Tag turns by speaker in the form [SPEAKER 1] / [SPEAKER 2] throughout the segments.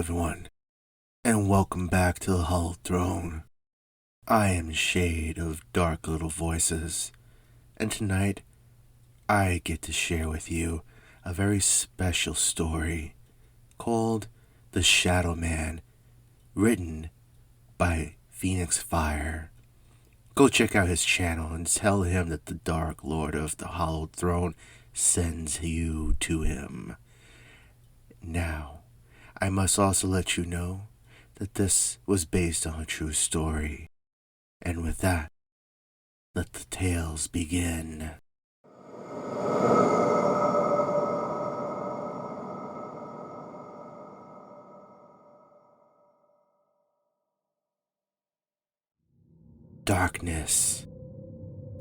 [SPEAKER 1] everyone, and welcome back to the Hallowed Throne. I am Shade of Dark Little Voices, and tonight I get to share with you a very special story called The ShadowMan, written by Phoenix Fire. Go check out his channel and tell him that the Dark Lord of the Hallowed Throne sends you to him. Now, I must also let you know that this was based on a true story. And with that, let the tales begin. Darkness.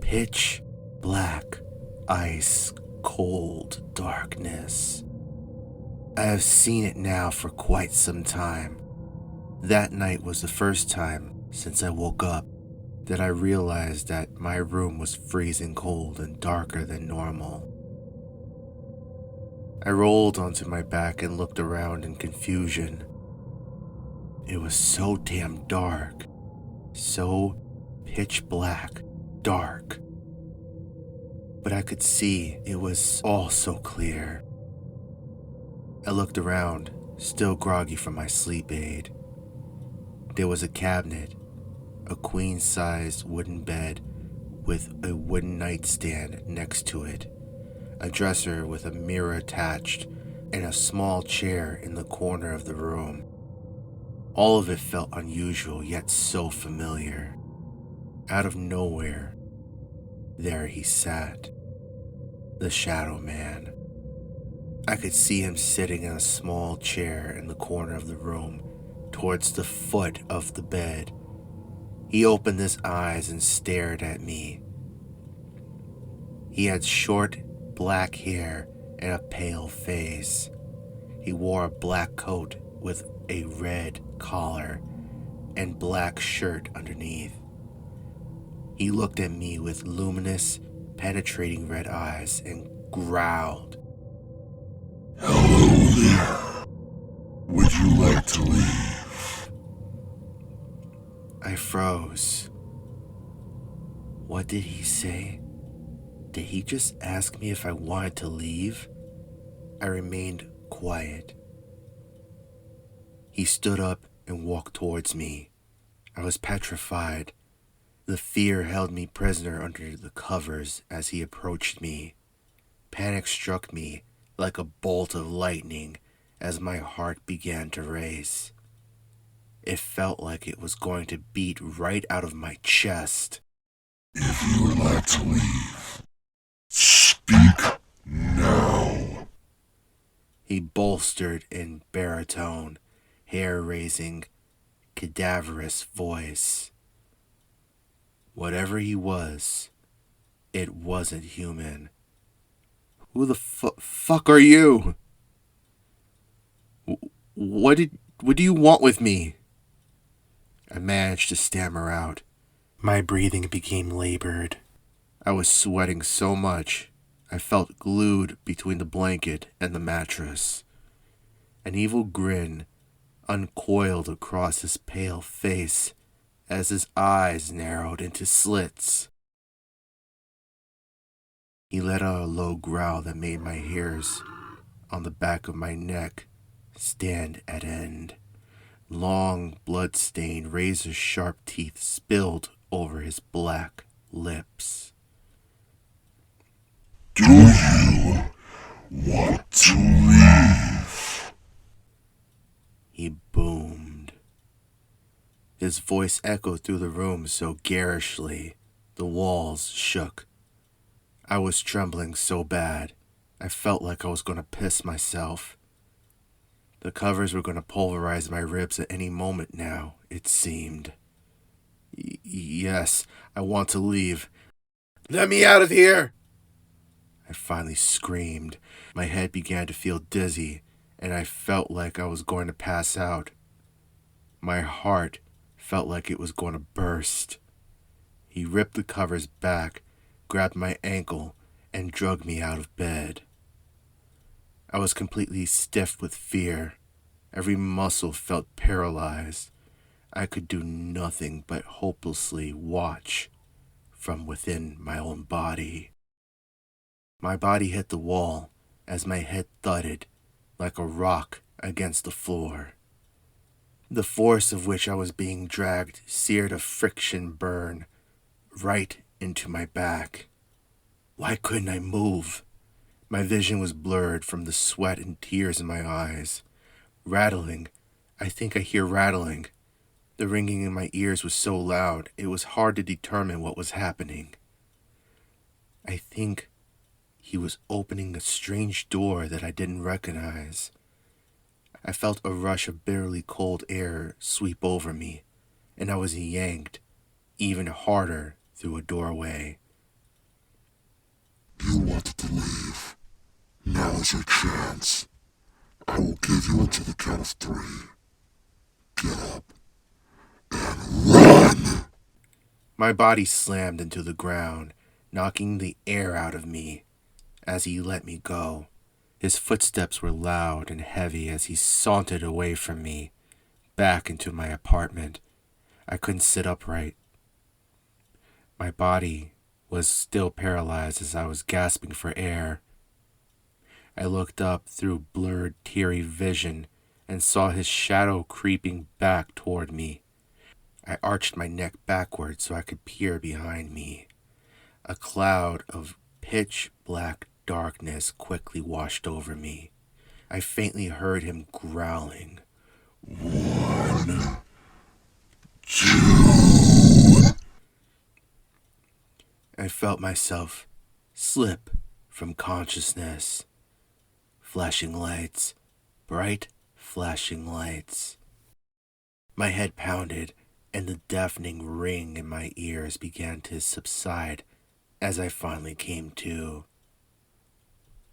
[SPEAKER 1] Pitch black, ice cold darkness. I have seen it now for quite some time. That night was the first time since I woke up that I realized that my room was freezing cold and darker than normal. I rolled onto my back and looked around in confusion. It was so damn dark, so pitch black, dark. But I could see it was all so clear. I looked around, still groggy from my sleep aid. There was a cabinet, a queen-sized wooden bed with a wooden nightstand next to it, a dresser with a mirror attached, and a small chair in the corner of the room. All of it felt unusual yet so familiar. Out of nowhere, there he sat, the ShadowMan. I could see him sitting in a small chair in the corner of the room, towards the foot of the bed. He opened his eyes and stared at me. He had short, black hair and a pale face. He wore a black coat with a red collar and black shirt underneath. He looked at me with luminous, penetrating red eyes and growled.
[SPEAKER 2] Hello there. Would you like to leave?
[SPEAKER 1] I froze. What did he say? Did he just ask me if I wanted to leave? I remained quiet. He stood up and walked towards me. I was petrified. The fear held me prisoner under the covers as he approached me. Panic struck me like a bolt of lightning as my heart began to race. It felt like it was going to beat right out of my chest.
[SPEAKER 2] If you would like to leave, speak now.
[SPEAKER 1] He bolstered in baritone, hair-raising, cadaverous voice. Whatever he was, it wasn't human. Who the fuck are you? What do you want with me? I managed to stammer out. My breathing became labored. I was sweating so much, I felt glued between the blanket and the mattress. An evil grin uncoiled across his pale face as his eyes narrowed into slits. He let out a low growl that made my hairs on the back of my neck stand at end. Long, blood-stained, razor-sharp teeth spilled over his black lips.
[SPEAKER 2] Do you want to leave?
[SPEAKER 1] He boomed. His voice echoed through the room so garishly, the walls shook. I was trembling so bad, I felt like I was going to piss myself. The covers were going to pulverize my ribs at any moment now, it seemed. Yes, I want to leave. Let me out of here! I finally screamed. My head began to feel dizzy, and I felt like I was going to pass out. My heart felt like it was going to burst. He ripped the covers back, grabbed my ankle, and dragged me out of bed. I was completely stiff with fear. Every muscle felt paralyzed. I could do nothing but hopelessly watch from within my own body. My body hit the wall as my head thudded like a rock against the floor. The force of which I was being dragged seared a friction burn right into my back. Why couldn't I move? My vision was blurred from the sweat and tears in my eyes. Rattling. I think I hear rattling. The ringing in my ears was so loud, it was hard to determine what was happening. I think he was opening a strange door that I didn't recognize. I felt a rush of bitterly cold air sweep over me, and I was yanked even harder through a doorway.
[SPEAKER 2] You wanted to leave. Now is your chance. I will give you until the count of 3. Get up and run!
[SPEAKER 1] My body slammed into the ground, knocking the air out of me as he let me go. His footsteps were loud and heavy as he sauntered away from me, back into my apartment. I couldn't sit upright. My body was still paralyzed as I was gasping for air. I looked up through blurred, teary vision and saw his shadow creeping back toward me. I arched my neck backward so I could peer behind me. A cloud of pitch-black darkness quickly washed over me. I faintly heard him growling.
[SPEAKER 2] 1, 2.
[SPEAKER 1] I felt myself slip from consciousness. Flashing lights, bright flashing lights. My head pounded, and the deafening ring in my ears began to subside as I finally came to.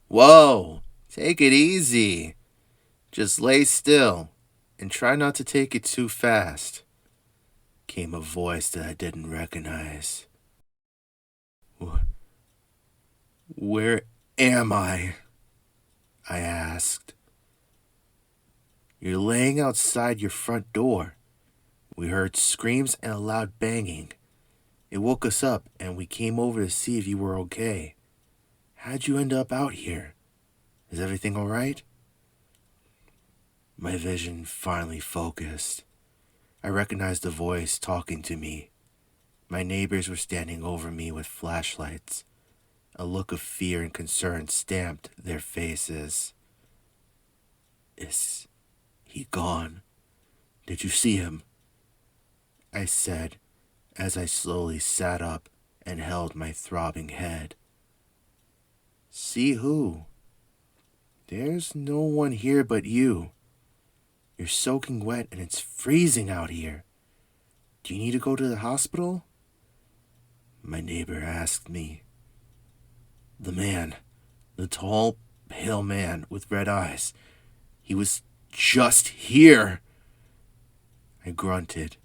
[SPEAKER 1] Whoa! Take it easy. Just lay still and try not to take it too fast, came a voice that I didn't recognize. Where am I? I asked. You're laying outside your front door. We heard screams and a loud banging. It woke us up and we came over to see if you were okay. How'd you end up out here? Is everything all right? My vision finally focused. I recognized the voice talking to me. My neighbors were standing over me with flashlights. A look of fear and concern stamped their faces. Is he gone? Did you see him? I said as I slowly sat up and held my throbbing head. See who? There's no one here but you. You're soaking wet and it's freezing out here. Do you need to go to the hospital? My neighbor asked me. The tall, pale man with red eyes. He was just here. I grunted.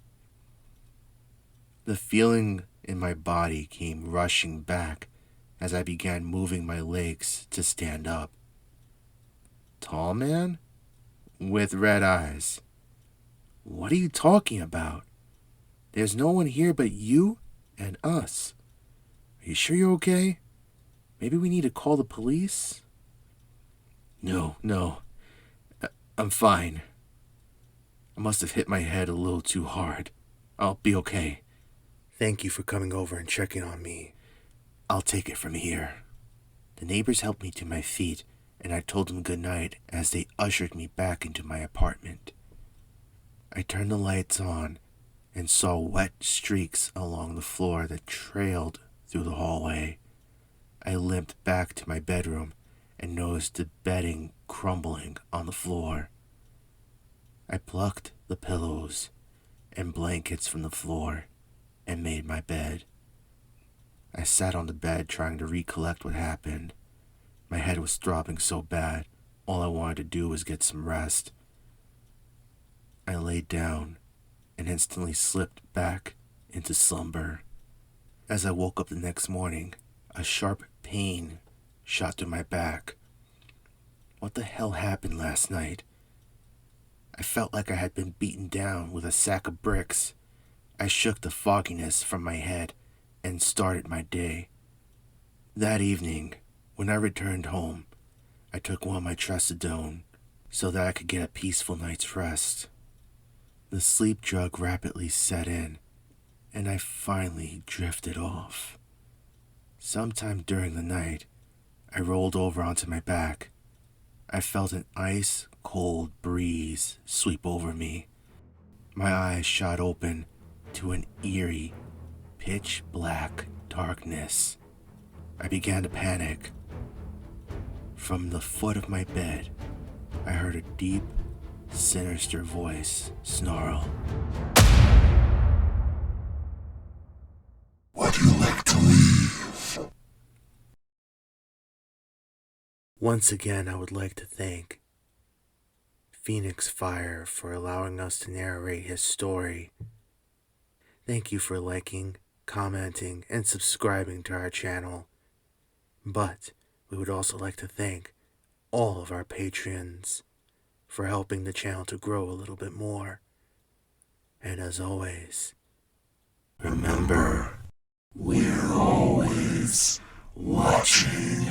[SPEAKER 1] The feeling in my body came rushing back as I began moving my legs to stand up. Tall man? With red eyes. What are you talking about? There's no one here but you and us. Are you sure you're okay? Maybe we need to call the police? No. I'm fine. I must have hit my head a little too hard. I'll be okay. Thank you for coming over and checking on me. I'll take it from here. The neighbors helped me to my feet, and I told them good night as they ushered me back into my apartment. I turned the lights on and saw wet streaks along the floor that trailed through the hallway. I limped back to my bedroom and noticed the bedding crumbling on the floor. I plucked the pillows and blankets from the floor and made my bed. I sat on the bed trying to recollect what happened. My head was throbbing so bad, all I wanted to do was get some rest. I laid down and instantly slipped back into slumber. As I woke up the next morning, a sharp pain shot through my back. What the hell happened last night? I felt like I had been beaten down with a sack of bricks. I shook the fogginess from my head and started my day. That evening, when I returned home, I took one of my trazodone so that I could get a peaceful night's rest. The sleep drug rapidly set in, and I finally drifted off. Sometime during the night, I rolled over onto my back. I felt an ice-cold breeze sweep over me. My eyes shot open to an eerie, pitch-black darkness. I began to panic. From the foot of my bed, I heard a deep, sinister voice snarl.
[SPEAKER 2] Would you like to leave?
[SPEAKER 1] Once again, I would like to thank Phoenix Fire for allowing us to narrate his story. Thank you for liking, commenting, and subscribing to our channel. But we would also like to thank all of our patrons for helping the channel to grow a little bit more. And as always, remember, we're always watching.